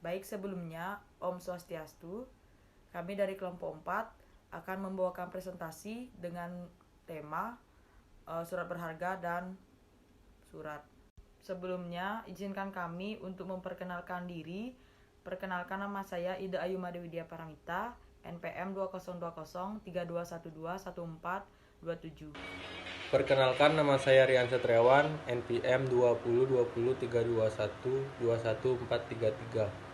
Baik, sebelumnya Om Swastiastu, kami dari kelompok 4 akan membawakan presentasi dengan tema surat berharga dan surat. Sebelumnya, izinkan kami untuk memperkenalkan diri. Perkenalkan, nama saya Ida Ayu Made Widya Paramita, NPM 2020321427. Perkenalkan, nama saya Rian Satriawan, NPM 2020321214433.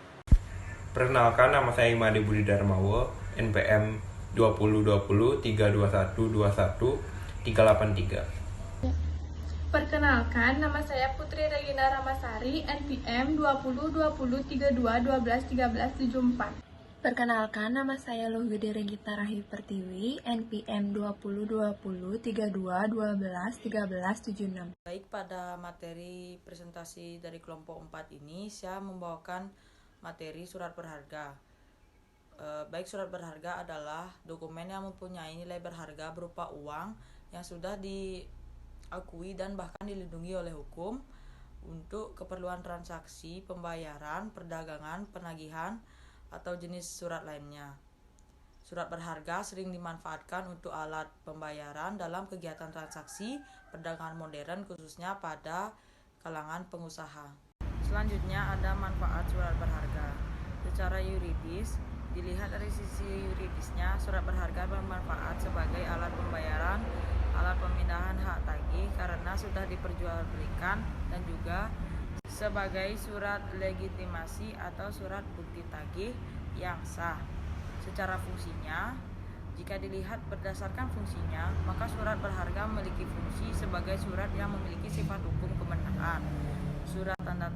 Perkenalkan, nama saya Imade Budi Darmawo, NPM 202032121383. Perkenalkan, nama saya Putri Regina Ramasari, NPM 202032121374. Perkenalkan, nama saya Lohgede Regita Rahib Pertiwi, NPM 202032121376. Baik, pada materi presentasi dari kelompok 4 ini, saya membawakan materi surat berharga. Baik, surat berharga adalah dokumen yang mempunyai nilai berharga berupa uang yang sudah diakui dan bahkan dilindungi oleh hukum untuk keperluan transaksi, pembayaran, perdagangan, penagihan, atau jenis surat lainnya. Surat berharga sering dimanfaatkan untuk alat pembayaran dalam kegiatan transaksi perdagangan modern, khususnya pada kalangan pengusaha. Selanjutnya ada manfaat surat berharga. Secara yuridis, dilihat dari sisi yuridisnya, surat berharga bermanfaat sebagai alat pembayaran, alat pemindahan hak tagih karena sudah diperjualbelikan, dan juga sebagai surat legitimasi atau surat bukti tagih yang sah. Secara fungsinya, jika dilihat berdasarkan fungsinya, maka surat berharga memiliki fungsi sebagai surat yang memiliki sifat hukum kebenaran, surat tanda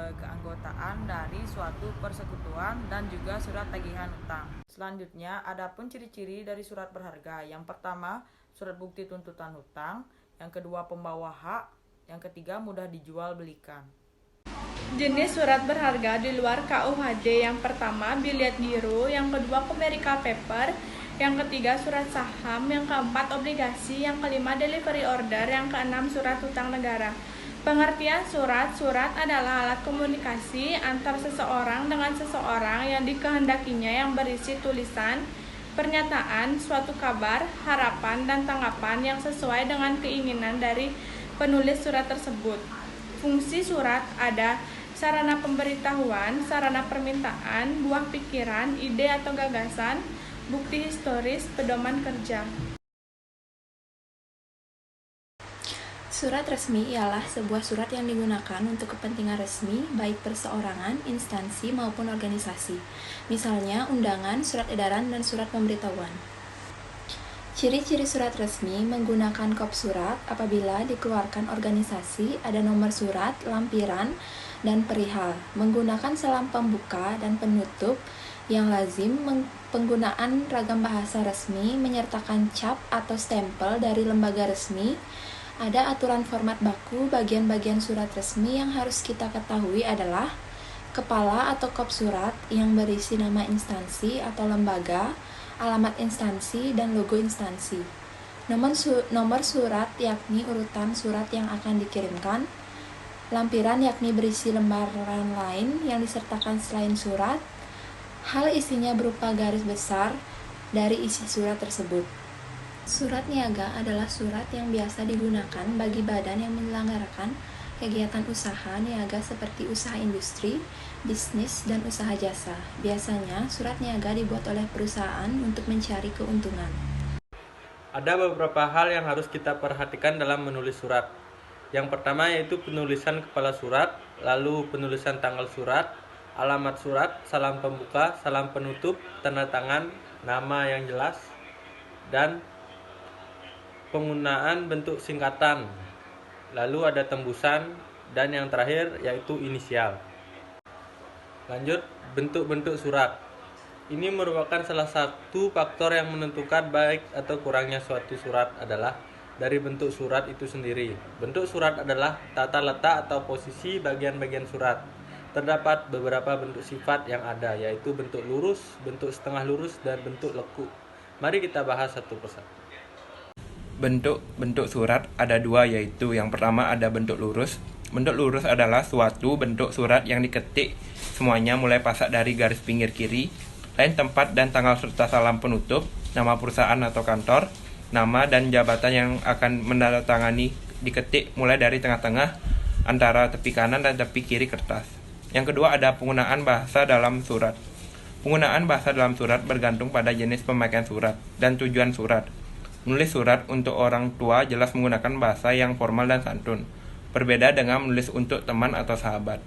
keanggotaan dari suatu persekutuan, dan juga surat tagihan utang. Selanjutnya, adapun ciri-ciri dari surat berharga. Yang pertama, surat bukti tuntutan hutang. Yang kedua, pembawa hak. Yang ketiga, mudah dijual belikan. Jenis surat berharga di luar KUHD: yang pertama, biliet giro; yang kedua, commercial paper; yang ketiga, surat saham; yang keempat, obligasi; yang kelima, delivery order; yang keenam, surat hutang negara. Pengertian surat: surat adalah alat komunikasi antar seseorang dengan seseorang yang dikehendakinya, yang berisi tulisan, pernyataan, suatu kabar, harapan, dan tanggapan yang sesuai dengan keinginan dari penulis surat tersebut. Fungsi surat ada sarana pemberitahuan, sarana permintaan, buah pikiran, ide atau gagasan, bukti historis, pedoman kerja. Surat resmi ialah sebuah surat yang digunakan untuk kepentingan resmi, baik perseorangan, instansi, maupun organisasi. Misalnya, undangan, surat edaran, dan surat pemberitahuan. Ciri-ciri surat resmi menggunakan kop surat: apabila dikeluarkan organisasi, ada nomor surat, lampiran, dan perihal. Menggunakan salam pembuka dan penutup yang lazim. Penggunaan ragam bahasa resmi menyertakan cap atau stempel dari lembaga resmi. Ada aturan format baku. Bagian-bagian surat resmi yang harus kita ketahui adalah kepala atau kop surat yang berisi nama instansi atau lembaga, alamat instansi, dan logo instansi. Nomor surat yakni urutan surat yang akan dikirimkan. Lampiran yakni berisi lembaran lain yang disertakan selain surat. Hal isinya berupa garis besar dari isi surat tersebut. Surat niaga adalah surat yang biasa digunakan bagi badan yang menyelenggarakan kegiatan usaha niaga seperti usaha industri, bisnis, dan usaha jasa. Biasanya, surat niaga dibuat oleh perusahaan untuk mencari keuntungan. Ada beberapa hal yang harus kita perhatikan dalam menulis surat. Yang pertama yaitu penulisan kepala surat, lalu penulisan tanggal surat, alamat surat, salam pembuka, salam penutup, tanda tangan, nama yang jelas, dan penggunaan bentuk singkatan. Lalu ada tembusan, dan yang terakhir yaitu inisial. Lanjut, bentuk-bentuk surat. Ini merupakan salah satu faktor yang menentukan baik atau kurangnya suatu surat adalah dari bentuk surat itu sendiri. Bentuk surat adalah tata letak atau posisi bagian-bagian surat. Terdapat beberapa bentuk sifat yang ada, yaitu bentuk lurus, bentuk setengah lurus, dan bentuk lekuk. Mari kita bahas satu persatu. Bentuk surat ada dua, yaitu yang pertama ada bentuk lurus Bentuk lurus adalah suatu bentuk surat yang diketik semuanya mulai pasak dari garis pinggir kiri, lain tempat dan tanggal serta salam penutup, nama perusahaan atau kantor, nama dan jabatan yang akan menandatangani diketik mulai dari tengah-tengah antara tepi kanan dan tepi kiri kertas. Yang kedua ada penggunaan bahasa dalam surat. Penggunaan bahasa dalam surat bergantung pada jenis pemakaian surat dan tujuan surat. Menulis surat untuk orang tua jelas menggunakan bahasa yang formal dan santun, berbeda dengan menulis untuk teman atau sahabat.